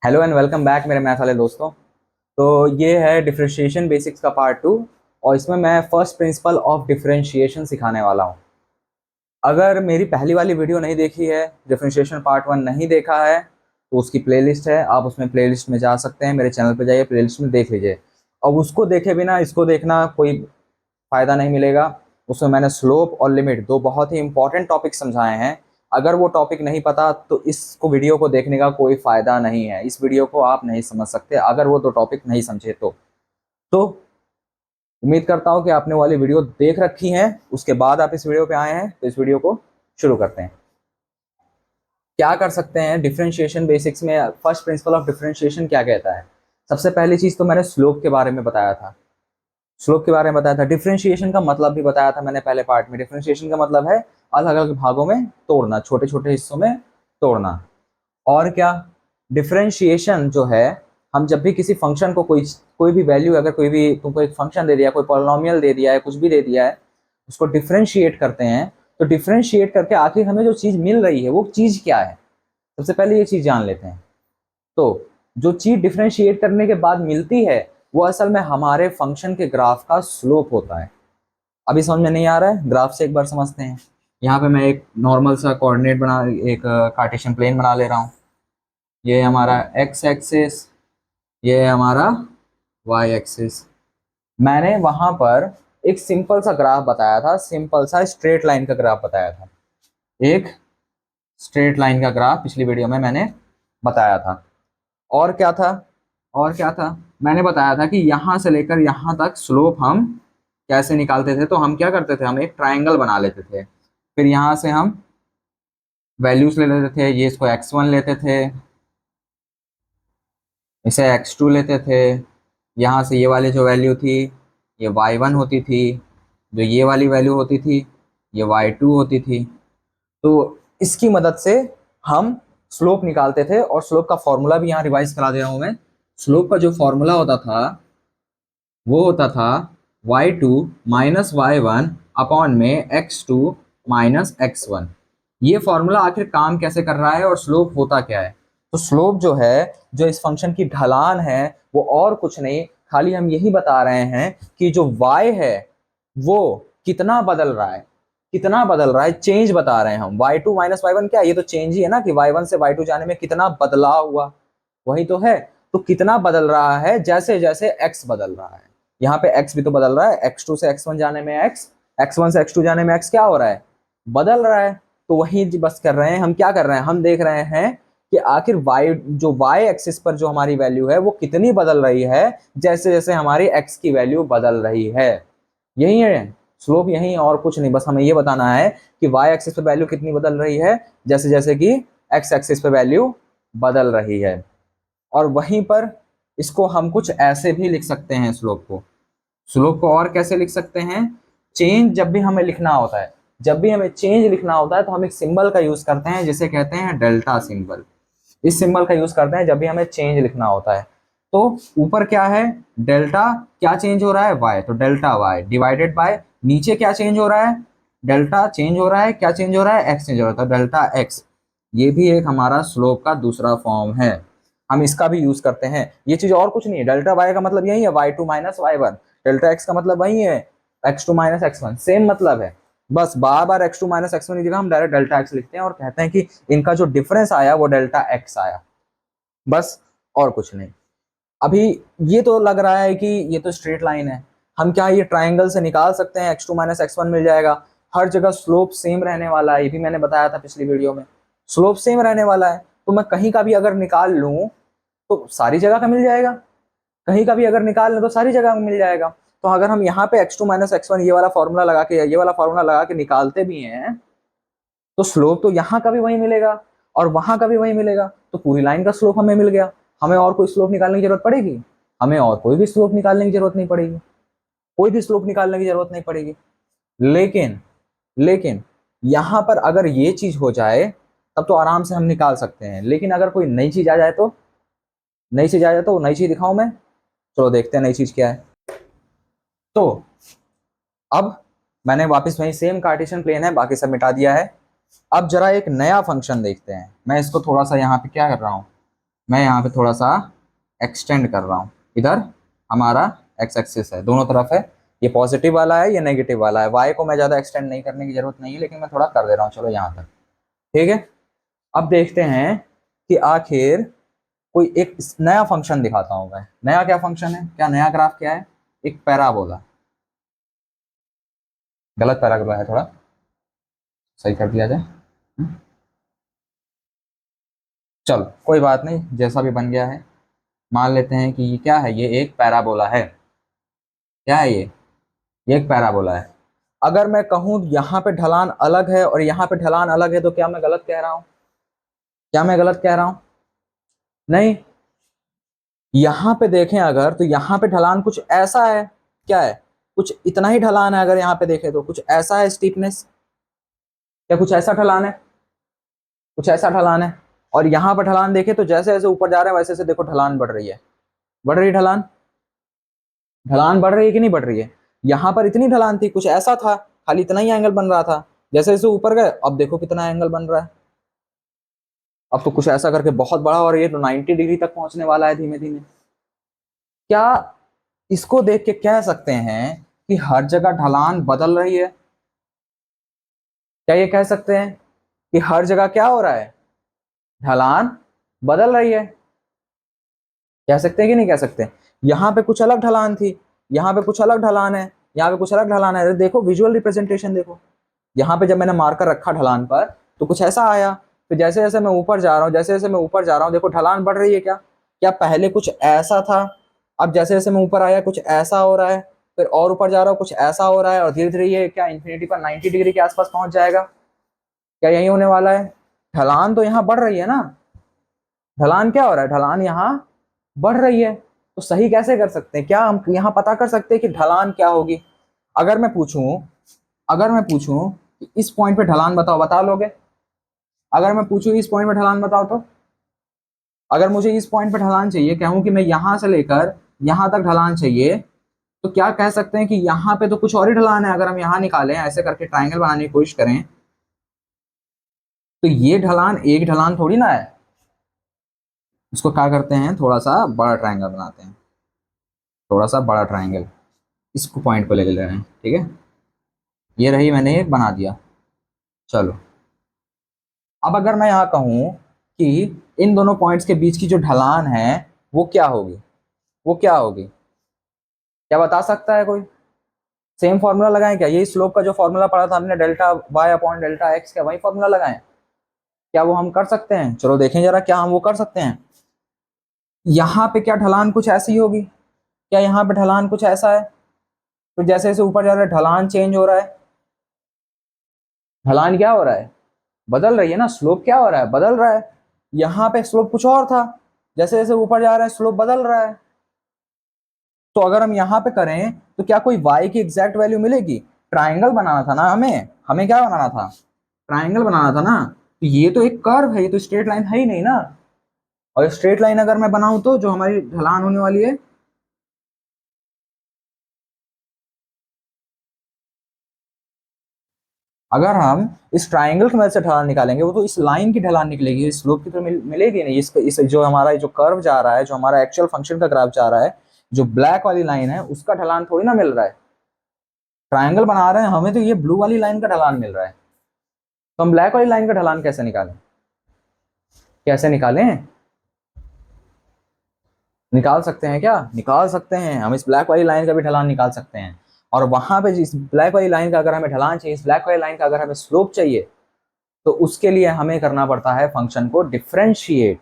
Hello and welcome back मेरे math वाले दोस्तों। तो ये है डिफरेंशिएशन बेसिक्स का पार्ट 2 और इसमें मैं फर्स्ट प्रिंसिपल ऑफ डिफरेंशिएशन सिखाने वाला हूँ। अगर मेरी पहली वाली वीडियो नहीं देखी है, डिफरेंशिएशन पार्ट 1 नहीं देखा है, तो उसकी प्लेलिस्ट है, आप उसमें प्लेलिस्ट में जा सकते हैं। मेरे चैनल पे जाइए, प्लेलिस्ट में देख लीजिए। अब उसको देखे बिना इसको देखना कोई फ़ायदा नहीं मिलेगा। उसमें मैंने स्लोप और लिमिट दो बहुत ही इंपॉर्टेंट टॉपिक समझाए हैं। अगर वो टॉपिक नहीं पता तो इसको वीडियो को देखने का कोई फ़ायदा नहीं है। इस वीडियो को आप नहीं समझ सकते अगर वो दो टॉपिक नहीं समझे तो उम्मीद करता हूँ कि आपने वाली वीडियो देख रखी है, उसके बाद आप इस वीडियो पे आए हैं। तो इस वीडियो को शुरू करते हैं। क्या कर सकते हैं डिफरेंशिएशन बेसिक्स में? फर्स्ट प्रिंसिपल ऑफ डिफरेंशिएशन क्या कहता है? सबसे पहली चीज़ तो मैंने स्लोप के बारे में बताया था। स्लोप के बारे में बताया था। डिफरेंशिएशन का मतलब भी बताया था मैंने पहले पार्ट में। डिफरेंशिएशन का मतलब है अलग अलग भागों में तोड़ना, छोटे छोटे हिस्सों में तोड़ना। और क्या, डिफरेंशिएशन जो है, हम जब भी किसी फंक्शन को कोई भी वैल्यू, अगर कोई भी तुमको एक फंक्शन दे दिया, कोई पॉलिनोमियल दे दिया है, कुछ भी दे दिया है, उसको डिफरेंशिएट करते हैं। तो डिफरेंशिएट करके आखिर हमें जो चीज़ मिल रही है वो चीज़ क्या है, सबसे पहले ये चीज़ जान लेते हैं। तो जो चीज़ डिफरेंशिएट करने के बाद मिलती है वो असल में हमारे फंक्शन के ग्राफ का स्लोप होता है। अभी समझ में नहीं आ रहा है? ग्राफ से एक बार समझते हैं। यहाँ पे मैं एक नॉर्मल सा कोऑर्डिनेट बना, एक कार्टेशियन प्लेन बना ले रहा हूँ। ये हमारा एक्स एक्सिस, ये है हमारा वाई एक्सिस। मैंने वहाँ पर एक सिंपल सा ग्राफ बताया था, सिंपल सा स्ट्रेट लाइन का ग्राफ बताया था। एक स्ट्रेट लाइन का ग्राफ पिछली वीडियो में मैंने बताया था। और क्या था? और क्या था? मैंने बताया था कि यहाँ से लेकर यहाँ तक स्लोप हम कैसे निकालते थे। तो हम क्या करते थे, हम एक ट्रायंगल बना लेते थे। फिर यहाँ से हम वैल्यूज ले लेते थे। ये इसको x1 लेते थे, इसे x2 लेते थे। यहाँ से ये वाली जो वैल्यू थी ये y1 होती थी, जो ये वाली वैल्यू होती थी ये y2 होती थी। तो इसकी मदद से हम स्लोप निकालते थे। और स्लोप का फॉर्मूला भी यहाँ रिवाइज करा दे रहा हूँ मैं। स्लोप का जो फॉर्मूला होता था वो होता था y2 माइनस y1 अपॉन में x2 माइनस x1। ये फॉर्मूला आखिर काम कैसे कर रहा है और स्लोप होता क्या है? तो स्लोप जो है, जो इस फंक्शन की ढलान है, वो और कुछ नहीं, खाली हम यही बता रहे हैं कि जो y है वो कितना बदल रहा है, कितना बदल रहा है, चेंज बता रहे हैं हम। y2 माइनस y1 क्या, ये तो चेंज ही है ना, कि y1 से y2 जाने में कितना बदलाव हुआ, वही तो है। तो कितना बदल रहा है जैसे जैसे x बदल रहा है। यहाँ पे x भी तो बदल रहा है, x2 से x1 जाने में x, x1 से x2 जाने में x क्या हो रहा है, बदल रहा है। तो वही बस कर रहे हैं हम, क्या कर रहे हैं, हम देख रहे हैं कि आखिर y एक्सिस पर जो हमारी वैल्यू है वो कितनी बदल रही है जैसे जैसे हमारी x की वैल्यू बदल रही है। यही है स्लोप, यही, और कुछ नहीं। बस हमें ये बताना है कि y एक्सिस पे वैल्यू कितनी बदल रही है जैसे जैसे कि x एक्सिस पे वैल्यू बदल रही है। और वहीं पर इसको हम कुछ ऐसे भी लिख सकते हैं स्लोप को। स्लोप को और कैसे लिख सकते हैं? चेंज जब भी हमें लिखना होता है, जब भी हमें चेंज लिखना होता है तो हम एक सिंबल का यूज करते हैं जिसे कहते हैं डेल्टा सिंबल। इस सिंबल का यूज करते हैं जब भी हमें चेंज लिखना होता है। तो ऊपर क्या है, डेल्टा, क्या चेंज हो रहा है, y, तो डेल्टा y डिवाइडेड बाय, नीचे क्या चेंज हो रहा है, डेल्टा चेंज हो रहा है, क्या चेंज हो रहा है, x चेंज हो रहा है, तो डेल्टा x। ये भी एक हमारा स्लोप का दूसरा फॉर्म है, हम इसका भी यूज करते हैं। ये चीज और कुछ नहीं है। डेल्टा y का मतलब यही है, y2 minus y1। Delta x का मतलब वही है, x2 माइनस x1, सेम मतलब है। बस बार बार x2 माइनस x1 की जगह हम डायरेक्ट डेल्टा x लिखते हैं और कहते हैं कि इनका जो डिफरेंस आया वो डेल्टा x आया, बस, और कुछ नहीं। अभी ये तो लग रहा है कि ये तो स्ट्रेट लाइन है, हम क्या ये ट्राइंगल से निकाल सकते हैं, x2 माइनस x1 मिल जाएगा। हर जगह स्लोप सेम रहने वाला है, ये भी मैंने बताया था पिछली वीडियो में। स्लोप सेम रहने वाला है, तो मैं कहीं का भी अगर निकाल लूं तो सारी जगह का मिल जाएगा, कहीं का भी अगर निकाल लें तो सारी जगह का मिल जाएगा। तो अगर हम यहाँ पे x2 माइनस x1 ये वाला फॉर्मूला लगा के, ये वाला फॉर्मूला लगा के निकालते भी हैं तो स्लोप तो यहाँ का भी वही मिलेगा और वहां का भी वही मिलेगा। तो पूरी लाइन का स्लोप हमें मिल गया। हमें और कोई स्लोप निकालने की जरूरत पड़ेगी? हमें और कोई भी स्लोप निकालने की जरूरत नहीं पड़ेगी, कोई भी स्लोप निकालने की जरूरत नहीं पड़ेगी। लेकिन लेकिन यहाँ पर अगर ये चीज हो जाए तब तो आराम से हम निकाल सकते हैं। लेकिन अगर कोई नई चीज आ जाए तो, नई चीज आ जाए तो नई चीज दिखाऊं मैं? चलो देखते हैं नई चीज क्या है। तो अब मैंने वापस वही सेम कार्टेशियन प्लेन है, बाकी सब मिटा दिया है। अब जरा एक नया फंक्शन देखते हैं। मैं इसको थोड़ा सा यहाँ पे क्या कर रहा हूँ, मैं यहाँ पे थोड़ा सा एक्सटेंड कर रहा हूँ। इधर हमारा एक्स एक्सिस है, दोनों तरफ है, ये पॉजिटिव वाला है, ये नेगेटिव वाला है। वाई को मैं ज़्यादा एक्सटेंड नहीं करने की जरूरत नहीं है, लेकिन मैं थोड़ा कर दे रहा हूँ, चलो यहाँ तक। ठीक है, अब देखते हैं कि आखिर कोई एक नया फंक्शन दिखाता हूँ मैं। नया क्या फंक्शन है, क्या नया ग्राफ क्या है? एक पैराबोला। गलत पैराबोला है, थोड़ा सही कर दिया जाए। चलो कोई बात नहीं, जैसा भी बन गया है मान लेते हैं कि ये क्या है, ये एक पैराबोला है। क्या है ये एक पैराबोला है। अगर मैं कहूं यहाँ पे ढलान अलग है और यहाँ पे ढलान अलग है, तो क्या मैं गलत कह रहा हूं? क्या मैं गलत कह रहा हूं? नहीं। यहाँ पे देखें अगर, तो यहाँ पे ढलान कुछ ऐसा है। क्या है? कुछ इतना ही ढलान है। अगर यहाँ पे देखें तो कुछ ऐसा है स्टीपनेस। क्या कुछ ऐसा ढलान है? कुछ ऐसा ढलान है। और यहाँ पर ढलान देखें तो जैसे जैसे ऊपर जा रहे हैं वैसे वैसे देखो ढलान बढ़ रही है। बढ़ रही ढलान। ढलान बढ़ रही है कि नहीं बढ़ रही है? यहाँ पर इतनी ढलान थी, कुछ ऐसा था, खाली इतना ही एंगल बन रहा था। जैसे जैसे ऊपर गए अब देखो कितना एंगल बन रहा है। अब तो कुछ ऐसा करके बहुत बड़ा, और ये तो 90 डिग्री तक पहुंचने वाला है धीमे धीमे। क्या इसको देख के कह सकते हैं कि हर जगह ढलान बदल रही है? क्या ये कह सकते हैं कि हर जगह क्या हो रहा है, ढलान बदल रही है? कह सकते हैं कि नहीं कह सकते? यहाँ पे कुछ अलग ढलान थी, यहाँ पे कुछ अलग ढलान है, यहाँ पे कुछ अलग ढलान है। अरे देखो विजुअल रिप्रेजेंटेशन देखो। यहाँ पे जब मैंने मार्कर रखा ढलान पर तो कुछ ऐसा आया। फिर जैसे जैसे मैं ऊपर जा रहा हूँ, जैसे जैसे मैं ऊपर जा रहा हूँ, देखो ढलान बढ़ रही है। क्या क्या पहले कुछ ऐसा था, अब जैसे जैसे मैं ऊपर आया कुछ ऐसा हो रहा है, फिर और ऊपर जा रहा हूँ कुछ ऐसा हो रहा है, और धीरे धीरे ये क्या इन्फिनिटी पर 90 डिग्री के आसपास पहुंच जाएगा। क्या यही होने वाला है? ढलान तो यहाँ बढ़ रही है ना। ढलान क्या हो रहा है, ढलान यहाँ बढ़ रही है। तो सही कैसे कर सकते हैं? क्या हम यहाँ पता कर सकते हैं कि ढलान क्या होगी? अगर मैं पूछूं, अगर मैं पूछूं कि इस पॉइंट पे ढलान बताओ, बता लोगे? अगर मैं पूछूं इस पॉइंट पे ढलान बताओ तो? अगर मुझे इस पॉइंट पे ढलान चाहिए, कहूं कि मैं यहां से लेकर यहां तक ढलान चाहिए, तो क्या कह सकते हैं कि यहाँ पे तो कुछ और ही ढलान है? अगर हम यहाँ निकालें, ऐसे करके ट्राइंगल बनाने की कोशिश करें, तो ये ढलान एक ढलान थोड़ी ना है। इसको क्या करते हैं, थोड़ा सा बड़ा ट्राइंगल बनाते हैं। थोड़ा सा बड़ा ट्राइंगल इसको पॉइंट पे ले ले रहे हैं। ठीक है, ये रही, मैंने एक बना दिया। चलो अब अगर मैं यहाँ कहूँ कि इन दोनों पॉइंट्स के बीच की जो ढलान है वो क्या होगी, वो क्या होगी? क्या बता सकता है कोई? सेम फॉर्मूला लगाएं क्या? यही स्लोप का जो फॉर्मूला पढ़ा था हमने, delta Y upon delta X, क्या वही फॉर्मूला लगाएं? क्या वो हम कर सकते हैं? चलो देखें जरा, क्या हम वो कर सकते हैं? यहाँ पे क्या ढलान कुछ ऐसी होगी? क्या यहाँ पे ढलान कुछ ऐसा है? तो जैसे जैसे ऊपर जा रहा है ढलान चेंज हो रहा है। ढलान क्या हो रहा है, बदल रही है ना। स्लोप क्या हो रहा है, बदल रहा है। यहाँ पे स्लोप कुछ और था, जैसे जैसे ऊपर जा रहा है स्लोप बदल रहा है। तो अगर हम यहाँ पे करें तो क्या कोई y की एग्जैक्ट वैल्यू मिलेगी? ट्राइंगल बनाना था ना हमें, हमें क्या बनाना था, ट्राइंगल बनाना था ना। तो ये तो एक कर्व है, ये तो स्ट्रेट लाइन है ही नहीं ना। और स्ट्रेट लाइन अगर मैं बनाऊं तो जो हमारी ढलान होने वाली है, अगर हम इस ट्राइंगल की मदद से ढलान निकालेंगे, वो तो इस लाइन की ढलान निकलेगी, इस स्लोप की तो मिलेगी नहीं। इस जो हमारा जो कर्व जा रहा है, जो हमारा एक्चुअल फंक्शन का ग्राफ जा रहा है, जो ब्लैक वाली लाइन है उसका ढलान थोड़ी ना मिल रहा है। ट्राइंगल बना रहे हैं हमें, तो ये ब्लू वाली लाइन का ढलान मिल रहा है। तो हम ब्लैक वाली लाइन का ढलान कैसे निकालें? कैसे निकालें? निकाल सकते हैं क्या? निकाल सकते हैं, हम इस ब्लैक वाली लाइन का भी ढलान निकाल सकते हैं। और वहां पे इस ब्लैक वाली लाइन का अगर हमें ढलान चाहिए, इस ब्लैक वाली लाइन का अगर हमें स्लोप चाहिए, तो उसके लिए हमें करना पड़ता है फंक्शन को डिफ्रेंशिएट।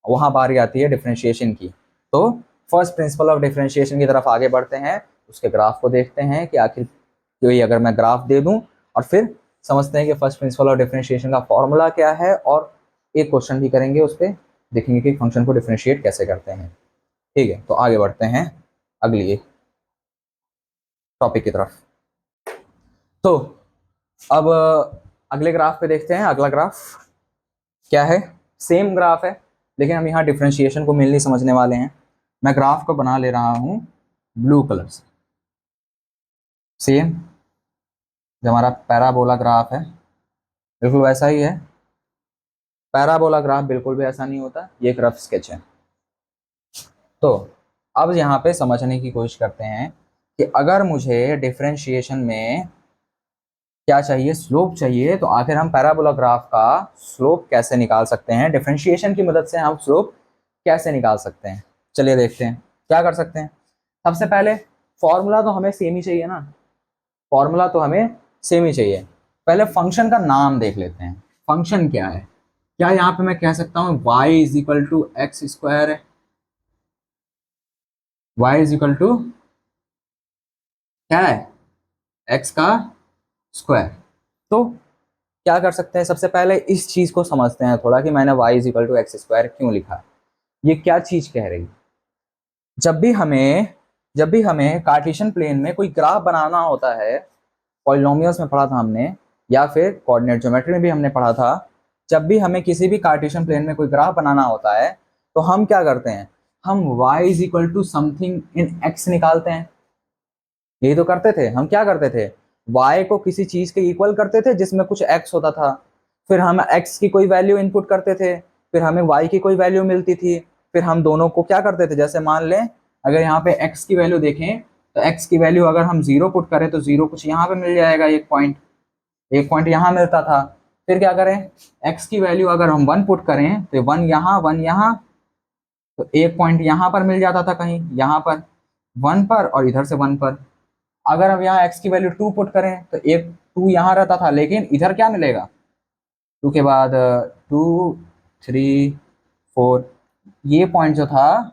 वहां बारी आती है डिफ्रेंशिएशन की। तो फर्स्ट प्रिंसिपल ऑफ डिफ्रेंशिएशन की तरफ आगे बढ़ते हैं, उसके ग्राफ को देखते हैं कि आखिर कोई अगर मैं ग्राफ दे दूं, और फिर समझते हैं कि फर्स्ट प्रिंसिपल ऑफ डिफरेंशिएशन का फॉर्मूला क्या है, और एक क्वेश्चन भी करेंगे उस पर, देखेंगे कि फंक्शन को डिफरेंशिएट कैसे करते हैं। ठीक है, तो आगे बढ़ते हैं अगली एक टॉपिक की तरफ। तो अब अगले ग्राफ पे देखते हैं। अगला ग्राफ क्या है? सेम ग्राफ है, लेकिन हम यहाँ डिफरेंशिएशन को मेनली समझने वाले हैं। मैं ग्राफ को बना ले रहा हूँ ब्लू कलर से। सेम जो हमारा पैराबोला ग्राफ है, बिल्कुल वैसा ही है। पैराबोला ग्राफ बिल्कुल भी ऐसा नहीं होता, ये एक रफ स्केच है। तो अब यहाँ पे समझने की कोशिश करते हैं कि अगर मुझे डिफरेंशिएशन में क्या चाहिए, स्लोप चाहिए, तो आखिर हम पैराबोला ग्राफ का स्लोप कैसे निकाल सकते हैं, डिफरेंशिएशन की मदद से हम स्लोप कैसे निकाल सकते हैं। चलिए देखते हैं क्या कर सकते हैं। सबसे पहले फॉर्मूला तो हमें सेम ही चाहिए ना, फॉर्मूला तो हमें सेम ही चाहिए। पहले फंक्शन का नाम देख लेते हैं, फंक्शन क्या है। क्या यहाँ पे मैं कह सकता हूँ y is equal to x square है, y इज इक्वल टू क्या है, x का स्क्वायर। तो क्या कर सकते हैं, सबसे पहले इस चीज को समझते हैं थोड़ा कि मैंने y is equal to x square क्यों लिखा है, ये क्या चीज कह रही है। जब भी हमें कार्टेशियन प्लेन में कोई ग्राफ बनाना होता है, पॉलिनोमियल्स में पढ़ा था हमने, या फिर कोऑर्डिनेट ज्योमेट्री में भी हमने पढ़ा था, जब भी हमें किसी भी कार्टेशियन प्लेन में कोई ग्राफ बनाना होता है तो हम क्या करते हैं, हम y is equal to something in x निकालते हैं। यही तो करते थे, हम क्या करते थे, y को किसी चीज के इक्वल करते थे जिसमें कुछ x होता था, फिर हम x की कोई वैल्यू इनपुट करते थे, फिर हमें y की कोई वैल्यू मिलती थी, फिर हम दोनों को क्या करते थे, जैसे मान लें अगर यहाँ पे x की वैल्यू देखें तो x की वैल्यू अगर हम 0 पुट करें तो 0 कुछ यहाँ पे मिल जाएगा, एक पॉइंट यहाँ मिलता था। फिर क्या करें, x की वैल्यू अगर हम 1 पुट करें तो 1 यहाँ, तो एक पॉइंट यहाँ पर मिल जाता था, कहीं यहाँ पर 1 पर और इधर से 1 पर। अगर हम यहाँ x की वैल्यू 2 पुट करें तो एक 2 यहाँ रहता था, लेकिन इधर क्या मिलेगा, 2 के बाद 2 3 4, ये पॉइंट जो था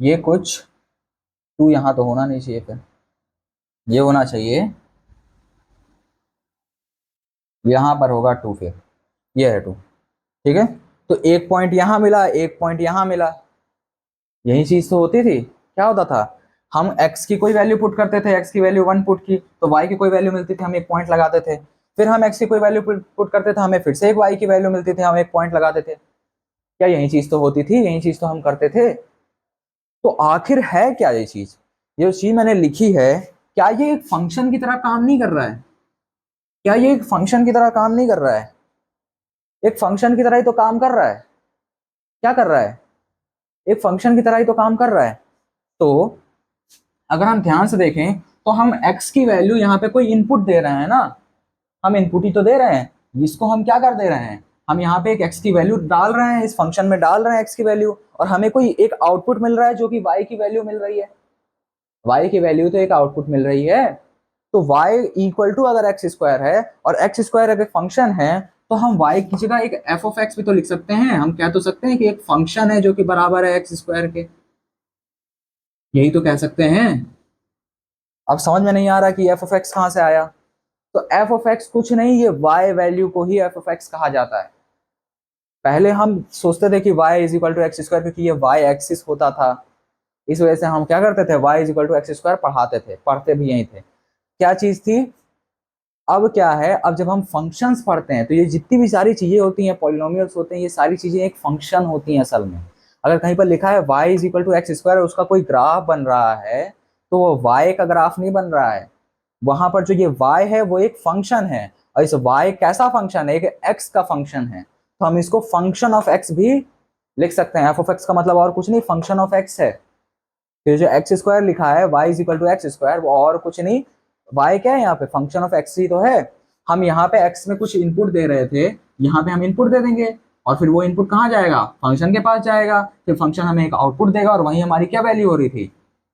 ये कुछ 2 यहाँ तो होना नहीं चाहिए, फिर ये होना चाहिए, यहाँ पर होगा 2, फिर ये है 2, ठीक है। तो एक पॉइंट यहाँ मिला, एक पॉइंट यहाँ मिला, यही चीज तो होती थी। क्या होता था, हम x की कोई वैल्यू पुट करते थे, x की वैल्यू 1 पुट की तो y की कोई वैल्यू मिलती थी, हम एक पॉइंट लगाते थे। फिर हम x की कोई वैल्यू पुट करते थे, हमें फिर से एक y की वैल्यू मिलती थी, हम एक पॉइंट लगाते थे। क्या यही चीज तो होती थी, यही चीज तो हम करते थे। तो आखिर है क्या ये चीज, ये चीज मैंने लिखी है, क्या ये एक फंक्शन की तरह काम नहीं कर रहा है, क्या ये एक फंक्शन की तरह काम नहीं कर रहा है, एक फंक्शन की तरह ही तो काम कर रहा है। क्या कर रहा है, एक फंक्शन की तरह ही तो काम कर रहा है। तो अगर हम ध्यान से देखें तो हम x की वैल्यू यहाँ पे कोई इनपुट दे रहे हैं ना, हम इनपुट ही तो दे रहे हैं, इसको हम क्या कर दे रहे हैं, हम यहाँ पे एक x की वैल्यू डाल रहे हैं, इस फंक्शन में डाल रहे हैं x की वैल्यू, और हमें कोई एक आउटपुट मिल रहा है जो कि y की वैल्यू मिल रही है, y की वैल्यू तो एक आउटपुट मिल रही है। तो y इक्वल टू अगर एक्स स्क्वायर है और एक्स स्क्वायर अगर फंक्शन है, तो हम y की जगह एक एफ ऑफ एक्स भी तो लिख सकते हैं, हम कह तो सकते हैं कि एक फंक्शन है जो कि बराबर है एक्स स्क्वायर के, यही तो कह सकते हैं। अब समझ में नहीं आ रहा कि एफ ऑफ एक्स कहाँ से आया, तो एफ ऑफ एक्स कुछ नहीं, ये वाई वैल्यू को ही एफ ऑफ एक्स कहा जाता है। पहले हम सोचते थे कि y is equal to x square, क्योंकि ये y एक्सिस होता था, इस वजह से हम क्या करते थे, y is equal to x square पढ़ाते थे, पढ़ते भी यही थे। क्या चीज थी, अब क्या है, अब जब हम फंक्शंस पढ़ते हैं तो ये जितनी भी सारी चीजें होती हैं, पॉलिनोमियल्स होते हैं, ये सारी चीजें एक फंक्शन होती हैं असल में। अगर कहीं पर लिखा है y is equal to x square, उसका कोई ग्राफ बन रहा है, तो वो y का ग्राफ नहीं बन रहा है, वहां पर जो ये y है वो एक फंक्शन है, और इस y कैसा फंक्शन है, एक x का फंक्शन है, तो हम इसको फंक्शन ऑफ x भी लिख सकते हैं। एफ ऑफ एक्स का मतलब और कुछ नहीं, फंक्शन ऑफ x है। फिर जो एक्स स्क्वायर लिखा है y is equal to x square, वो और कुछ नहीं, y क्या है यहाँ पे, फंक्शन ऑफ x ही तो है। हम यहाँ पे x में कुछ इनपुट दे रहे थे, यहाँ पे हम इनपुट दे देंगे, और फिर वो इनपुट कहाँ जाएगा, फंक्शन के पास जाएगा, फिर फंक्शन हमें एक आउटपुट देगा, और वही हमारी क्या वैल्यू हो रही थी,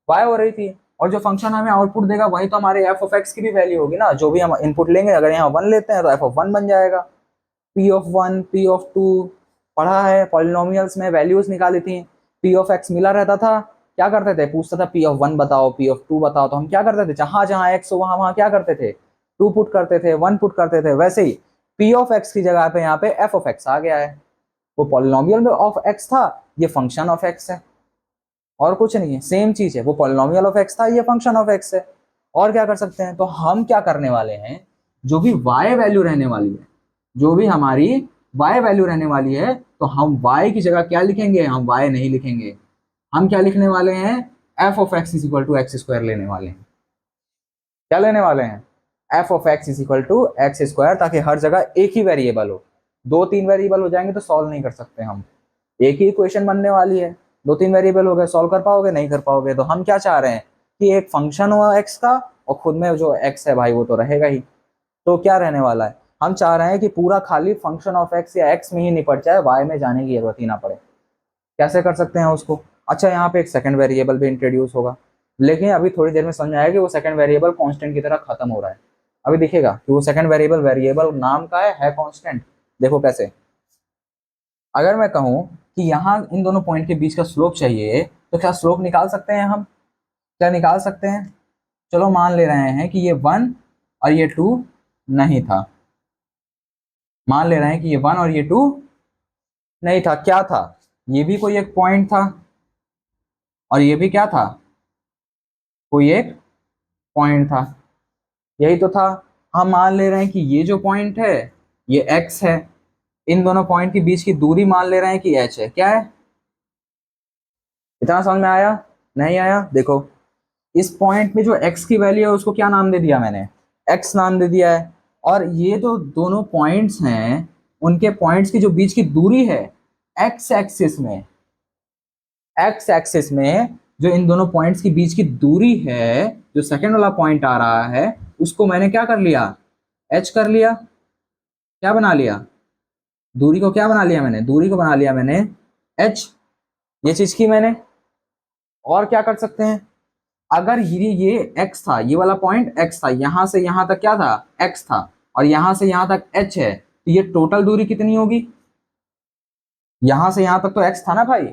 y हो रही थी। और जो फंक्शन हमें आउटपुट देगा वही तो हमारे एफ ऑफ एक्स की भी वैल्यू होगी ना, जो भी हम इनपुट लेंगे, अगर यहाँ 1 लेते हैं तो एफ ऑफ 1 बन जाएगा। पी ऑफ 1, पी ऑफ 2 पढ़ा है, पॉलिनोमियल्स में वैल्यूज निकाली थी, पी ऑफ एक्स मिला रहता था, क्या करते थे, पूछता था पी ऑफ 1 बताओ, पी ऑफ 2 बताओ, तो हम क्या करते थे, जहां जहां एक्स हो वहां वहां क्या करते थे, 2 पुट करते थे, 1 पुट करते थे। वैसे ही पी ऑफ एक्स की जगह पे यहाँ पे एफ ऑफ एक्स आ गया है, वो पॉलिनोमियल में ऑफ एक्स था, ये फंक्शन ऑफ एक्स है, और कुछ नहीं है, सेम चीज है, वो पॉलिनोमियल ऑफ एक्स था, ये फंक्शन ऑफ एक्स है। और क्या कर सकते हैं, तो हम क्या करने वाले हैं, जो भी y वैल्यू रहने वाली है, जो भी हमारी y वैल्यू रहने वाली है, तो हम y की जगह क्या लिखेंगे, हम y नहीं लिखेंगे, हम क्या लिखने वाले हैं, f of x is equal to x square लेने वाले हैं। क्या लेने वाले हैं, f of x is equal to x square, ताकि हर जगह एक ही वेरिएबल हो, दो तीन वेरिएबल हो जाएंगे तो सॉल्व नहीं कर सकते हम, एक ही इक्वेशन बनने वाली है, दो तीन वेरिएबल हो गए, सॉल्व कर पाओगे, नहीं कर पाओगे। तो हम क्या चाह रहे हैं कि एक फंक्शन हो एक्स का, और खुद में जो एक्स है भाई वो तो रहेगा ही। तो क्या रहने वाला है, हम चाह रहे हैं कि पूरा खाली फंक्शन ऑफ एक्स या एक्स में ही निपट जाए, वाई में जाने की जरूरत ही ना पड़े। कैसे कर सकते हैं उसको? अच्छा, यहाँ पे एक सेकंड वेरिएबल भी इंट्रोड्यूस होगा, लेकिन अभी थोड़ी देर में समझ आएगा कि वो सेकंड वेरिएबल कांस्टेंट की तरह खत्म हो रहा है। अभी दिखेगा कि वो सेकंड वेरिएबल वेरिएबल नाम का है कांस्टेंट। देखो कैसे, अगर मैं कहूँ कि यहाँ इन दोनों पॉइंट के बीच का स्लोप चाहिए, तो क्या स्लोप निकाल सकते हैं हम? क्या निकाल सकते हैं? चलो मान ले रहे हैं कि ये 1 और ये 2 नहीं था, मान ले रहे हैं कि ये 1 और ये 2 नहीं था, क्या था? ये भी कोई एक पॉइंट था, और ये भी क्या था? कोई एक पॉइंट था, यही तो था। हम मान ले रहे हैं कि ये जो पॉइंट है ये x है, इन दोनों पॉइंट के बीच की दूरी मान ले रहे हैं कि h है। क्या है? इतना समझ में आया? नहीं आया? देखो, इस पॉइंट में जो x की वैल्यू है उसको क्या नाम दे दिया मैंने? x नाम दे दिया है। और ये जो दोनों पॉइंट्स हैं, उनके पॉइंट्स की जो बीच की दूरी है x एक्सिस में जो इन दोनों पॉइंट्स के बीच की दूरी है, जो सेकंड वाला पॉइंट आ रहा है, उसको मैंने क्या कर लिया? h कर लिया। क्या बना लिया? दूरी को क्या बना लिया मैंने? दूरी को बना लिया मैंने h। ये चीज की मैंने। और क्या कर सकते हैं? अगर ये x था, ये वाला पॉइंट x था, यहां से यहां तक क्या था? x था, और यहां से यहां तक h है, तो ये टोटल दूरी कितनी होगी? यहां से यहां तक तो x था ना भाई,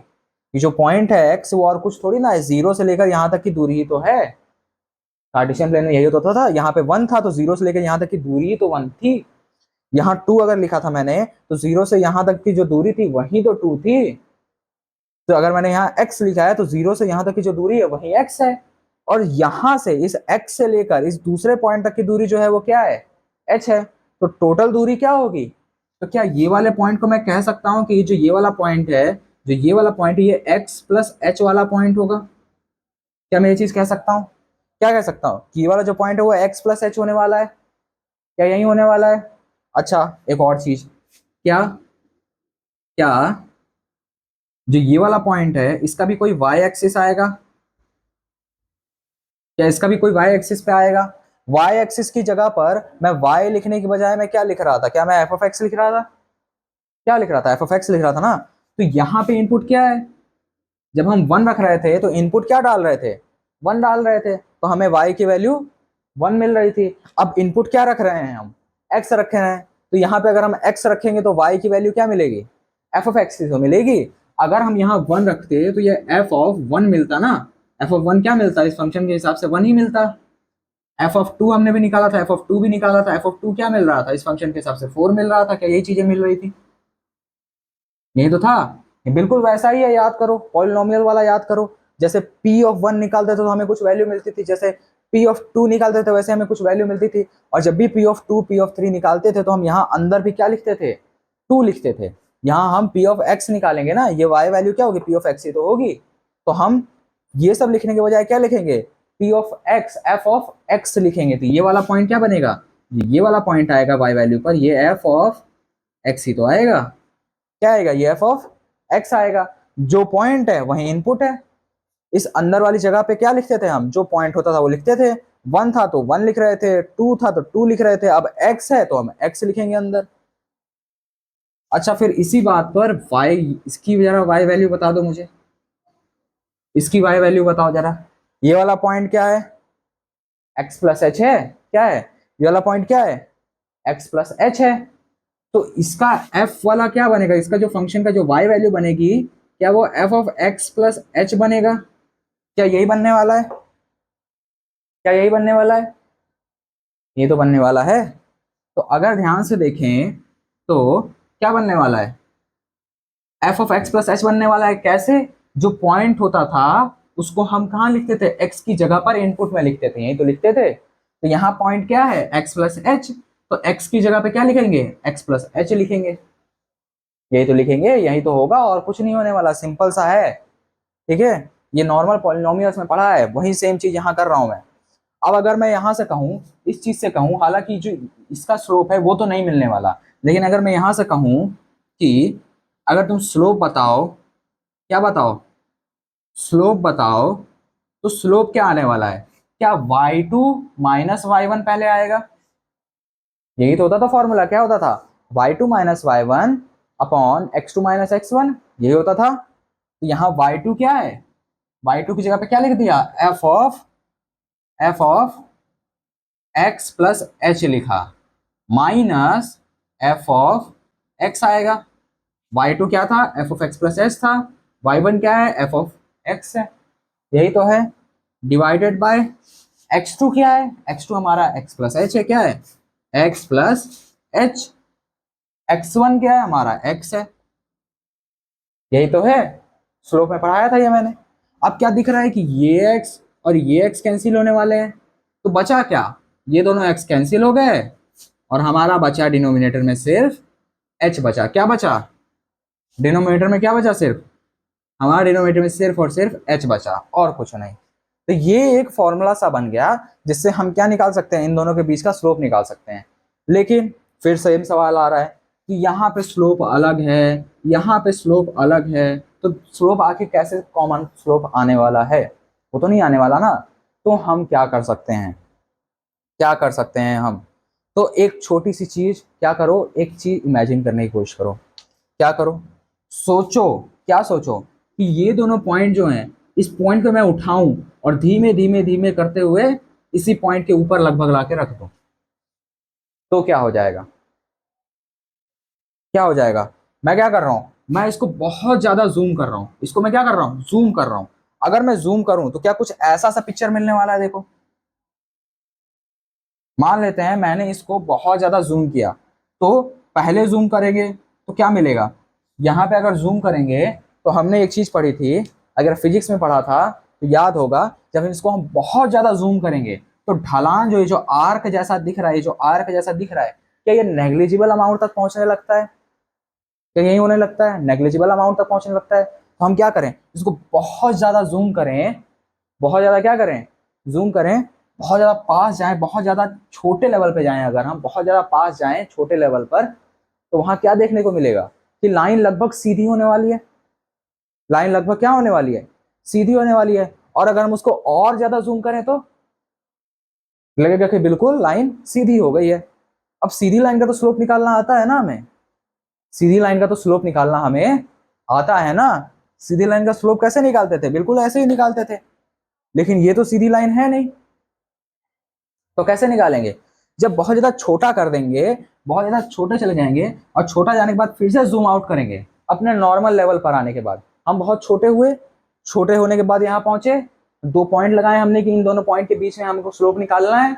ये जो पॉइंट है x वो और कुछ थोड़ी ना है, जीरो से लेकर यहां तक की दूरी ही तो है। कार्टेशियन प्लेन में यही होता था, यहाँ पे 1 था तो जीरो से लेकर यहां तक की दूरी ही तो 1 थी। यहाँ 2 अगर लिखा था मैंने, तो जीरो से यहां तक की जो दूरी थी वही तो 2 थी। तो अगर मैंने यहाँ x लिखा है तो जीरो से यहां तक की जो दूरी है वही x है, और यहां से इस x से लेकर इस दूसरे पॉइंट तक की दूरी जो है वो क्या है? h है। तो टोटल दूरी क्या होगी? तो क्या ये वाले पॉइंट को मैं कह सकता हूं कि जो ये वाला पॉइंट है, जो ये वाला पॉइंट है, ये x प्लस h वाला पॉइंट होगा? क्या मैं ये चीज कह सकता हूँ? क्या कह सकता हूँ कि ये वाला जो पॉइंट है वो x प्लस h होने वाला है? क्या यही होने वाला है? अच्छा, एक और चीज, क्या क्या जो ये वाला पॉइंट है इसका भी कोई y एक्सिस आएगा? क्या इसका भी कोई y एक्सिस पे आएगा? y एक्सिस की जगह पर मैं y लिखने की बजाय मैं क्या लिख रहा था? क्या मैं f ऑफ x लिख रहा था? क्या लिख रहा था? f ऑफ x लिख रहा था ना। तो यहाँ पे इनपुट क्या है? जब हम 1 रख रहे थे तो इनपुट क्या डाल रहे थे? 1 डाल रहे थे, तो हमें y की वैल्यू 1 मिल रही थी। अब इनपुट क्या रख रहे हैं हम? x रख रहे हैं, तो यहाँ पे अगर हम x रखेंगे तो y की वैल्यू क्या मिलेगी? f ऑफ x तो मिलेगी। अगर हम यहाँ 1 रखते तो ये f ऑफ 1 मिलता ना। f ऑफ 1 क्या मिलता? इस फंक्शन के हिसाब से 1 ही मिलता। f ऑफ 2 हमने भी निकाला था, f ऑफ 2 भी निकाला था, f ऑफ 2 क्या मिल रहा था? इस फंक्शन के हिसाब से 4 मिल रहा था। क्या यही चीजें मिल रही थी? यही तो था। ये बिल्कुल वैसा ही है, याद करो, पॉलिनोमियल वाला याद करो। जैसे p ऑफ 1 निकालते थे तो हमें कुछ वैल्यू मिलती थी, जैसे p ऑफ 2 निकालते थे वैसे हमें कुछ वैल्यू मिलती थी। और जब भी p ऑफ 2 p ऑफ 3 निकालते थे तो हम यहाँ अंदर भी क्या लिखते थे? 2 लिखते थे। यहाँ हम p ऑफ x निकालेंगे ना, ये y वैल्यू क्या होगी? p ऑफ x ही तो होगी। तो हम ये सब लिखने के बजाय क्या लिखेंगे? p of x, f of x लिखेंगे। तो ये वाला पॉइंट क्या बनेगा? ये वाला पॉइंट आएगा y वैल्यू पर, ये f ऑफ x ही तो आएगा। क्या आएगा? ये f ऑफ x आएगा। जो पॉइंट है वही इनपुट है। इस अंदर वाली जगह पे क्या लिखते थे हम? जो पॉइंट होता था वो लिखते थे। 1 था तो 1 लिख रहे थे, 2 था तो 2 लिख रहे थे। अब x है तो हम x लिखेंगे अंदर। अच्छा, फिर इसी बात पर y, इसकी जरा y वैल्यू बता दो मुझे, इसकी y वैल्यू बताओ जरा। ये वाला पॉइंट क्या है? x प्लस एच है। क्या है ये वाला पॉइंट? क्या है? x प्लस एच है। तो इसका f वाला क्या बनेगा? इसका जो फंक्शन का जो y वैल्यू बनेगी, क्या वो f of x plus H बनेगा? क्या यही बनने वाला है? क्या यही बनने वाला है? ये तो बनने वाला है। तो अगर ध्यान से देखें तो क्या बनने वाला है? f of x plus H बनने वाला है। कैसे? जो पॉइंट होता था उसको हम कहाँ लिखते थे? x की जगह पर इनपुट में लिखते थे, यही तो लिखते थे। तो यहाँ पॉइंट क्या है? x plus H. तो x की जगह पे क्या लिखेंगे? x प्लस एच लिखेंगे। यही तो लिखेंगे, यही तो होगा, और कुछ नहीं होने वाला, सिंपल सा है। ठीक है, ये नॉर्मल पॉलिनोमियल्स में पढ़ा है, वही सेम चीज यहाँ कर रहा हूँ मैं। अब अगर मैं यहाँ से कहूँ, इस चीज से कहूँ, हालांकि जो इसका स्लोप है वो तो नहीं मिलने वाला, लेकिन अगर मैं यहाँ से कहूँ कि अगर तुम स्लोप बताओ, क्या बताओ, स्लोप बताओ, तो स्लोप क्या आने वाला है? क्या y2 माइनस वाई वन पहले आएगा? यही तो होता था फॉर्मूला, क्या होता था? y2 minus y one upon x2 minus x1, यही होता था। तो यहाँ y2 क्या है? y2 की जगह पे क्या लिख दिया? f of x plus H लिखा, माइनस f ऑफ x आएगा। y2 क्या था? f(x प्लस एच था। y1 क्या है? f(x) है, यही तो है। डिवाइडेड बाय x2 क्या है? x2 हमारा x प्लस एच है, क्या है? x plus H. x1 क्या है? हमारा x है, यही तो है। स्लोप में पढ़ाया था ये मैंने। अब क्या दिख रहा है कि ये x और ये x कैंसिल होने वाले हैं, तो बचा क्या? ये दोनों x कैंसिल हो गए और हमारा बचा डिनोमिनेटर में सिर्फ h बचा। क्या बचा डिनोमिनेटर में? क्या बचा? सिर्फ हमारा डिनोमिनेटर में सिर्फ और सिर्फ h बचा, और कुछ नहीं। तो ये एक फॉर्मूला सा बन गया जिससे हम क्या निकाल सकते हैं? इन दोनों के बीच का स्लोप निकाल सकते हैं। लेकिन फिर सेम सवाल आ रहा है कि यहाँ पे स्लोप अलग है, यहाँ पे स्लोप अलग है, तो स्लोप आखिर कैसे कॉमन स्लोप आने वाला है? वो तो नहीं आने वाला ना। तो हम क्या कर सकते हैं? क्या कर सकते हैं हम? तो एक छोटी सी चीज क्या करो, एक चीज इमेजिन करने की कोशिश करो। क्या करो? सोचो। क्या सोचो? कि ये दोनों पॉइंट जो हैं, इस पॉइंट को मैं उठाऊं और धीमे धीमे धीमे करते हुए इसी पॉइंट के ऊपर लगभग लाके रख दूं, तो क्या हो जाएगा? क्या हो जाएगा? मैं क्या कर रहा हूं? मैं इसको बहुत ज्यादा जूम कर रहा हूं। इसको मैं क्या कर रहा हूं? जूम कर रहा हूं। अगर मैं जूम करूं तो क्या कुछ ऐसा सा पिक्चर मिलने वाला है? देखो, मान लेते हैं मैंने इसको बहुत ज्यादा जूम किया, तो पहले जूम करेंगे तो क्या मिलेगा? यहाँ पे अगर जूम करेंगे तो हमने एक चीज पढ़ी थी, अगर फिजिक्स में पढ़ा था तो याद होगा, जब इसको हम बहुत ज्यादा जूम करेंगे तो ढलान जो है, जो आर्क जैसा दिख रहा है, जो आर्क जैसा दिख रहा है, क्या ये नेग्लिजिबल अमाउंट तक पहुंचने लगता है? क्या यही होने लगता है? नेग्लिजिबल अमाउंट तक पहुंचने लगता है। तो हम क्या करें? इसको बहुत ज्यादा जूम करें, बहुत ज्यादा क्या करें? जूम करें, बहुत ज्यादा पास जाएं, बहुत ज्यादा छोटे लेवल पे जाएं। अगर हम बहुत ज्यादा पास जाएं छोटे लेवल पर, तो वहां क्या देखने को मिलेगा? कि लाइन लगभग सीधी होने वाली है। लाइन लगभग क्या होने वाली है? सीधी होने वाली है। और अगर हम उसको और ज्यादा जूम करें तो लगेगा कि बिल्कुल लाइन सीधी हो गई है। अब सीधी लाइन का तो स्लोप निकालना आता है ना हमें। सीधी लाइन का तो स्लोप निकालना हमें आता है ना। सीधी लाइन का स्लोप कैसे निकालते थे? बिल्कुल ऐसे ही निकालते थे। लेकिन ये तो सीधी लाइन है नहीं, तो कैसे निकालेंगे? जब बहुत ज्यादा छोटा कर देंगे, बहुत ज्यादा छोटे चले जाएंगे, और छोटा जाने के बाद फिर से जूम आउट करेंगे अपने नॉर्मल लेवल पर आने के बाद। हम बहुत छोटे हुए, छोटे होने के बाद यहाँ पहुंचे, दो पॉइंट लगाए हमने कि इन दोनों पॉइंट के बीच में हमको स्लोप निकालना है,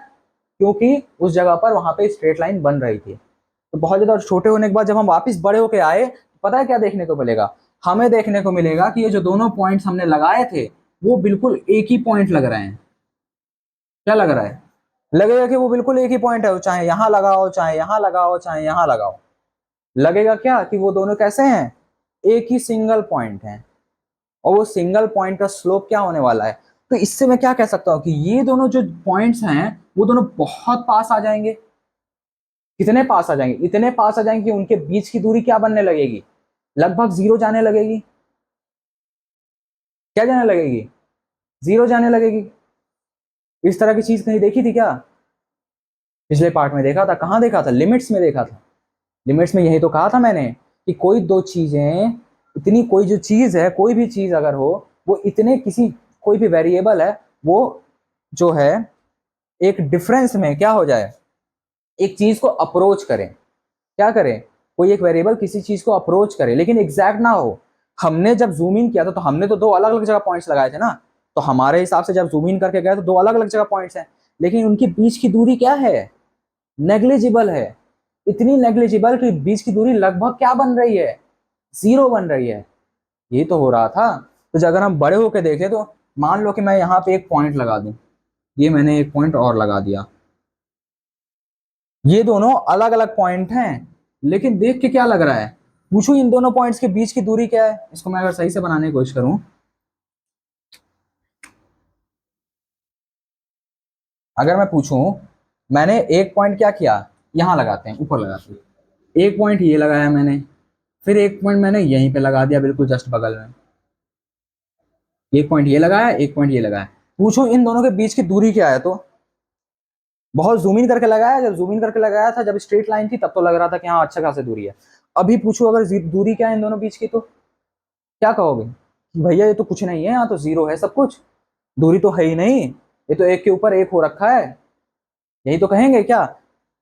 क्योंकि उस जगह पर वहां पे स्ट्रेट लाइन बन रही थी। तो बहुत ज्यादा छोटे होने के बाद जब हम वापस बड़े होके आए, पता है क्या देखने को मिलेगा? हमें देखने को मिलेगा कि ये जो दोनों पॉइंट्स हमने लगाए थे, वो बिल्कुल एक ही पॉइंट लग रहे हैं। क्या लग रहा है? लगेगा कि वो बिल्कुल एक ही पॉइंट है, चाहे यहां लगाओ, चाहे यहां लगाओ, चाहे यहां लगाओ, लगेगा क्या कि वो दोनों कैसे हैं? एक ही सिंगल पॉइंट है। और वो सिंगल पॉइंट का स्लोप क्या होने वाला है? तो इससे मैं क्या कह सकता हूं कि ये दोनों जो पॉइंट्स हैं वो दोनों बहुत पास आ जाएंगे। कितने पास आ जाएंगे? इतने पास आ जाएंगे कि उनके बीच की दूरी क्या बनने लगेगी? लगभग जीरो जाने लगेगी। क्या जाने लगेगी? जीरो जाने लगेगी। इस तरह की चीज कहीं देखी थी क्या? पिछले पार्ट में देखा था। कहाँ देखा था? लिमिट्स में देखा था। लिमिट्स में यही तो कहा था मैंने कि कोई दो चीजें, इतनी कोई जो चीज है, कोई भी चीज अगर हो, वो इतने किसी, कोई भी वेरिएबल है, वो जो है एक डिफरेंस में क्या हो जाए, एक चीज को अप्रोच करें। क्या करें? कोई एक वेरिएबल किसी चीज को अप्रोच करे, लेकिन एग्जैक्ट ना हो। हमने जब जूम इन किया था तो हमने तो दो अलग अलग जगह पॉइंट्स लगाए थे ना। तो हमारे हिसाब से जब जूम इन करके गए तो दो अलग अलग जगह पॉइंट्स हैं, लेकिन उनके बीच की दूरी क्या है? नेग्लिजिबल है। इतनी नेग्लिजिबल कि बीच की दूरी लगभग क्या बन रही है? जीरो बन रही है। ये तो हो रहा था। तो अगर हम बड़े होकर देखें तो मान लो कि मैं यहाँ पे एक पॉइंट लगा दूं, ये मैंने एक पॉइंट और लगा दिया, ये दोनों अलग अलग पॉइंट हैं, लेकिन देख के क्या लग रहा है? पूछो इन दोनों पॉइंट्स के बीच की दूरी क्या है? इसको मैं अगर सही से बनाने की कोशिश करूं, अगर मैं पूछूं, मैंने एक पॉइंट क्या किया, यहां लगाते हैं, ऊपर लगाते हैं, एक पॉइंट ये लगाया मैंने, फिर एक पॉइंट मैंने यहीं पे लगा दिया बिल्कुल जस्ट बगल में, एक पॉइंट ये लगाया, एक पॉइंट ये लगाया। पूछो इन दोनों के बीच की दूरी क्या है, तो बहुत जूम इन करके लगाया, जब जूम इन करके लगाया था, जब स्ट्रेट लाइन थी तब तो लग रहा था कि हाँ अच्छा खासी दूरी है। अभी पूछो अगर दूरी क्या है इन दोनों बीच की, तो क्या कहोगे कि भैया ये तो कुछ नहीं है, यहाँ तो जीरो है सब कुछ, दूरी तो है ही नहीं, ये तो एक के ऊपर एक हो रखा है, यही तो कहेंगे क्या?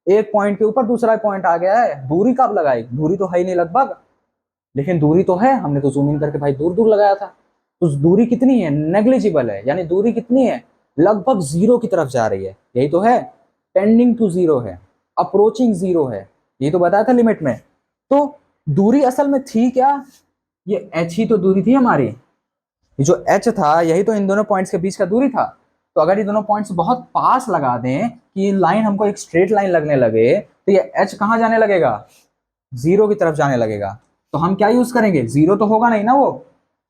एक पॉइंट के ऊपर दूसरा पॉइंट आ गया है, दूरी कब लगाई, दूरी तो है ही नहीं लगभग, लेकिन दूरी तो है, हमने तो जूम इन करके भाई दूर दूर लगाया था। तो दूरी कितनी है, नेग्लिजिबल है, यानी दूरी कितनी है, लगभग जीरो की तरफ जा रही है, यही तो है, टेंडिंग टू जीरो है, अप्रोचिंग जीरो है, यही तो बताया था लिमिट में। तो दूरी असल में थी क्या, ये एच ही तो दूरी थी हमारी, ये जो एच था यही तो इन दोनों पॉइंट्स के बीच का दूरी था। तो अगर ये दोनों पॉइंट्स बहुत पास लगा दें कि ये लाइन हमको एक स्ट्रेट लाइन लगने लगे, तो ये एच कहाँ जाने लगेगा, जीरो की तरफ जाने लगेगा। तो हम क्या यूज करेंगे, जीरो तो होगा नहीं ना, वो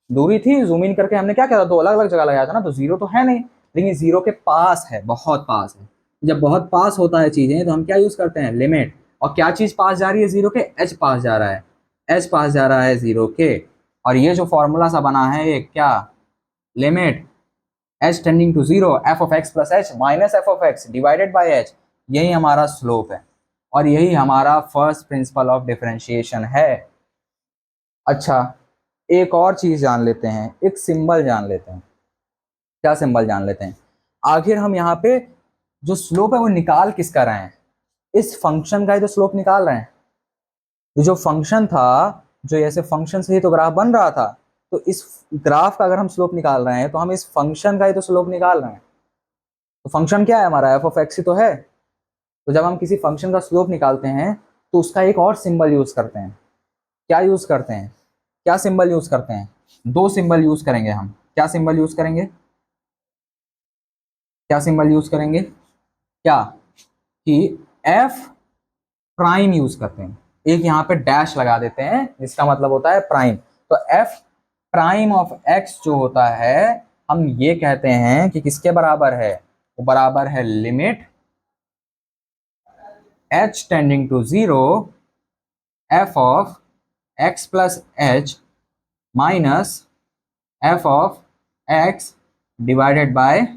दूरी थी, जूम इन करके हमने क्या किया था, दो अलग अलग जगह लगाया था ना, तो जीरो तो है नहीं, लेकिन जीरो के पास है, बहुत पास है। जब बहुत पास होता है चीजें तो हम क्या यूज करते हैं, लिमिट। और क्या चीज पास जा रही है जीरो के, एच पास जा रहा है, एच पास जा रहा है जीरो के। और ये जो फॉर्मूला सा बना है ये क्या, limit h tending to zero f of x plus h minus f of x divided by h, यही हमारा स्लोप है, और यही हमारा फर्स्ट प्रिंसिपल ऑफ डिफरेंशिएशन है। अच्छा, एक और चीज जान लेते हैं, एक सिंबल जान लेते हैं। क्या सिंबल जान लेते हैं, आखिर हम यहाँ पे जो स्लोप है वो निकाल किसका रहे हैं, इस फंक्शन का ही तो स्लोप निकाल रहे हैं। ये जो फंक्शन था, जो ऐसे फंक्शन से ही तो ग्राफ बन रहा था, तो इस ग्राफ का अगर हम स्लोप निकाल रहे हैं तो हम इस फंक्शन का ही तो स्लोप निकाल रहे हैं। तो फंक्शन क्या है हमारा, एफ ऑफ एक्स ही तो है। तो जब हम किसी फंक्शन का स्लोप निकालते हैं तो उसका एक और सिंबल यूज करते हैं। क्या यूज करते हैं, क्या सिंबल यूज करते हैं, दो सिंबल यूज करेंगे हम। क्या सिंबल यूज करेंगे, क्या सिंबल यूज करेंगे, क्या कि एफ प्राइम यूज करते हैं, एक यहाँ पे डैश लगा देते हैं जिसका मतलब होता है प्राइम। तो एफ प्राइम ऑफ एक्स जो होता है, हम ये कहते हैं कि किसके बराबर है, वो बराबर है limit h tending to zero f of x plus h minus f of x divided by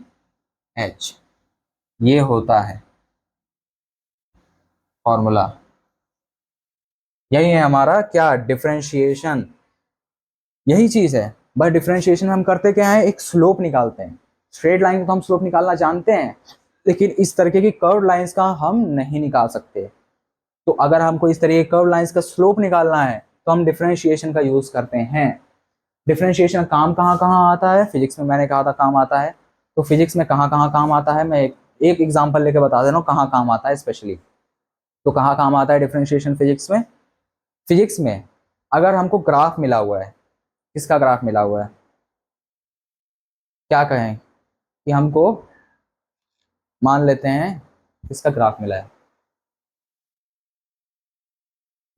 h, ये होता है फॉर्मूला। यही है हमारा क्या, डिफरेंशिएशन, यही चीज है। बस डिफरेंशिएशन में हम करते क्या है, एक स्लोप निकालते हैं। स्ट्रेट लाइन को हम स्लोप निकालना जानते हैं, लेकिन इस तरीके की कर्व लाइंस का हम नहीं निकाल सकते। तो अगर हमको इस तरीके कर्व लाइंस का स्लोप निकालना है तो हम डिफरेंशिएशन का यूज करते हैं। डिफरेंशिएशन काम कहाँ कहाँ आता है, फिजिक्स में मैंने कहा था काम आता है, तो फिजिक्स में कहाँ कहाँ काम आता है, मैं एक एग्जाम्पल लेके बता दे रहा हूँ कहाँ काम आता है स्पेशली। तो कहाँ काम आता है डिफरेंशिएशन फिजिक्स में, फिजिक्स में अगर हमको ग्राफ मिला हुआ है, किसका ग्राफ मिला हुआ है, क्या कहें कि हमको मान लेते हैं किसका ग्राफ मिला है,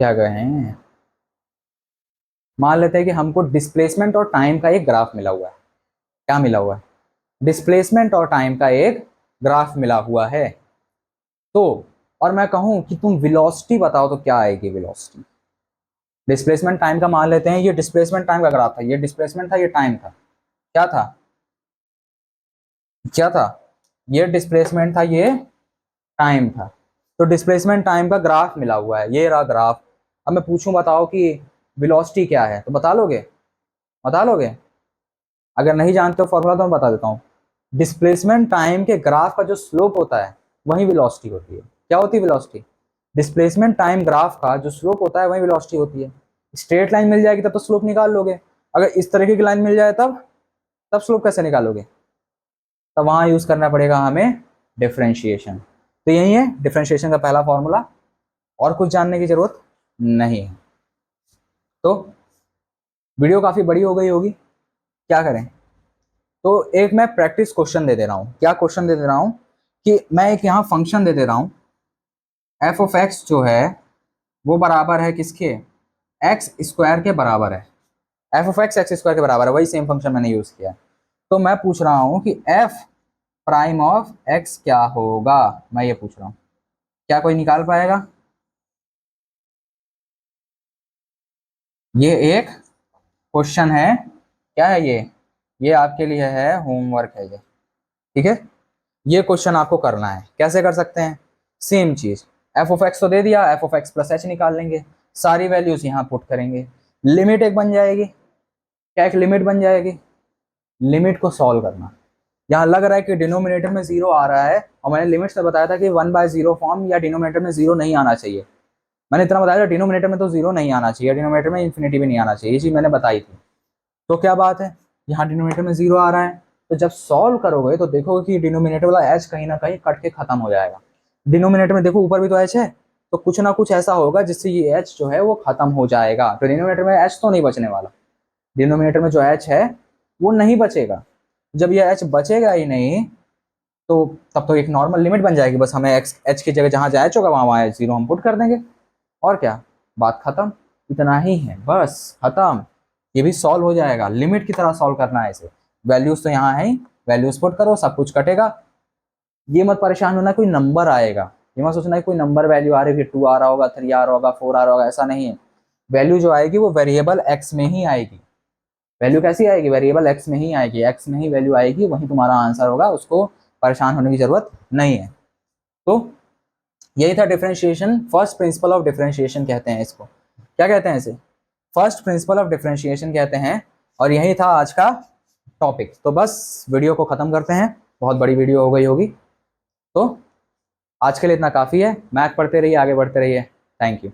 क्या कहें, मान लेते हैं कि हमको डिस्प्लेसमेंट और टाइम का एक ग्राफ मिला हुआ है। क्या मिला हुआ है, डिस्प्लेसमेंट और टाइम का एक ग्राफ मिला हुआ है। तो और मैं कहूं कि तुम वेलोसिटी बताओ तो क्या आएगी वेलोसिटी, डिस्प्लेसमेंट टाइम का मान लेते हैं, ये डिस्प्लेसमेंट टाइम का ग्राफ था, ये डिस्प्लेसमेंट था, ये टाइम था, क्या था, क्या था, ये डिस्प्लेसमेंट था, ये टाइम था। तो डिस्प्लेसमेंट टाइम का ग्राफ मिला हुआ है, ये रहा ग्राफ। अब मैं पूछूं बताओ कि वेलोसिटी क्या है, तो बता लोगे, बता लोगे, अगर नहीं जानते हो फॉर्मूला तो मैं बता देता हूँ। डिस्प्लेसमेंट टाइम के ग्राफ का जो स्लोप होता है वही वेलोसिटी होती है। क्या होती है वेलोसिटी, डिस्प्लेसमेंट टाइम ग्राफ का जो स्लोप होता है वही वेलोसिटी होती है। स्ट्रेट लाइन मिल जाएगी तब तो स्लोप निकाल लोगे, अगर इस तरीके की लाइन मिल जाए तब तब स्लोप कैसे निकालोगे, तब वहां यूज करना पड़ेगा हमें डिफरेंशिएशन। तो यही है डिफरेंशिएशन का पहला फॉर्मूला, और कुछ जानने की जरूरत नहीं है। तो वीडियो काफी बड़ी हो गई होगी, क्या करें, तो एक मैं प्रैक्टिस क्वेश्चन दे दे रहा हूँ। क्या क्वेश्चन दे दे रहा हूँ कि मैं एक यहाँ फंक्शन दे दे रहा हूँ, एफ ऑफ एक्स जो है वो बराबर है किसके, एक्स स्क्वायर के बराबर है। F of x x square के बराबर है, वही सेम फंक्शन मैंने यूज किया। तो मैं पूछ रहा हूँ कि एफ प्राइम ऑफ एक्स क्या होगा, मैं ये पूछ रहा हूँ, क्या कोई निकाल पाएगा, ये एक क्वेश्चन है, क्या है ये आपके लिए है, होमवर्क है ये, ठीक है। ये क्वेश्चन आपको करना है। कैसे कर सकते हैं? सेम चीज, एफ ऑफ एक्स तो दे दिया, F of x plus H निकाल लेंगे, सारी वैल्यूज यहाँ पुट करेंगे, लिमिट एक बन जाएगी। क्या एक लिमिट बन जाएगी? लिमिट को सॉल्व करना। यहाँ लग रहा है कि डिनोमिनेटर में जीरो आ रहा है, और मैंने लिमिट से बताया था कि 1/0 फॉर्म या डिनोमिनेटर में जीरो नहीं आना चाहिए। मैंने इतना बताया था, डिनोमिनेटर में तो जीरो नहीं आना चाहिए, डिनोमिनेटर में इन्फिनिटी भी नहीं आना चाहिए, ये चीज मैंने बताई थी। तो क्या बात है, यहाँ डिनोमिनेटर में जीरो आ रहा है, तो जब सॉल्व करोगे तो देखोगे कि डिनोमिनेटर वाला एच कहीं ना कहीं कट के खत्म हो जाएगा। डिनोमिनेटर में देखो ऊपर भी तो एच है, तो कुछ ना कुछ ऐसा होगा जिससे ये एच जो है वो खत्म हो जाएगा। तो डिनोमिनेटर में एच तो नहीं बचने वाला, डिनोमिनेटर में जो एच है वो नहीं बचेगा। जब ये एच बचेगा ही नहीं, तो तब तो एक नॉर्मल लिमिट बन जाएगी, बस हमें एक्स एच की जगह जहां जाए होगा वहां एच जीरो हम पुट कर देंगे, और क्या, बात खत्म। इतना ही है, बस खत्म। ये भी सॉल्व हो जाएगा, लिमिट की तरह सॉल्व करना है इसे। वैल्यूज तो यहाँ है ही, वैल्यूज पुट करो, सब कुछ कटेगा। ये मत परेशान होना कोई नंबर आएगा, ये मत सोचना कोई नंबर वैल्यू आ रही है, 2 आ रहा होगा, 3 आ रहा होगा, 4 आ रहा होगा, ऐसा नहीं है। वैल्यू जो आएगी वो वेरिएबल एक्स में ही आएगी। वैल्यू कैसी आएगी? वेरिएबल एक्स में ही आएगी, एक्स में ही वैल्यू आएगी, वही तुम्हारा आंसर होगा, उसको परेशान होने की जरूरत नहीं है। तो यही था differentiation, first principle of differentiation कहते हैं इसको। क्या कहते हैं इसे? फर्स्ट प्रिंसिपल ऑफ डिफरेंशिएशन कहते हैं। और यही था आज का टॉपिक। तो बस वीडियो को खत्म करते हैं, बहुत बड़ी वीडियो हो गई होगी, तो आज के लिए इतना काफ़ी है। मैथ पढ़ते रहिए, आगे बढ़ते रहिए। Thank you.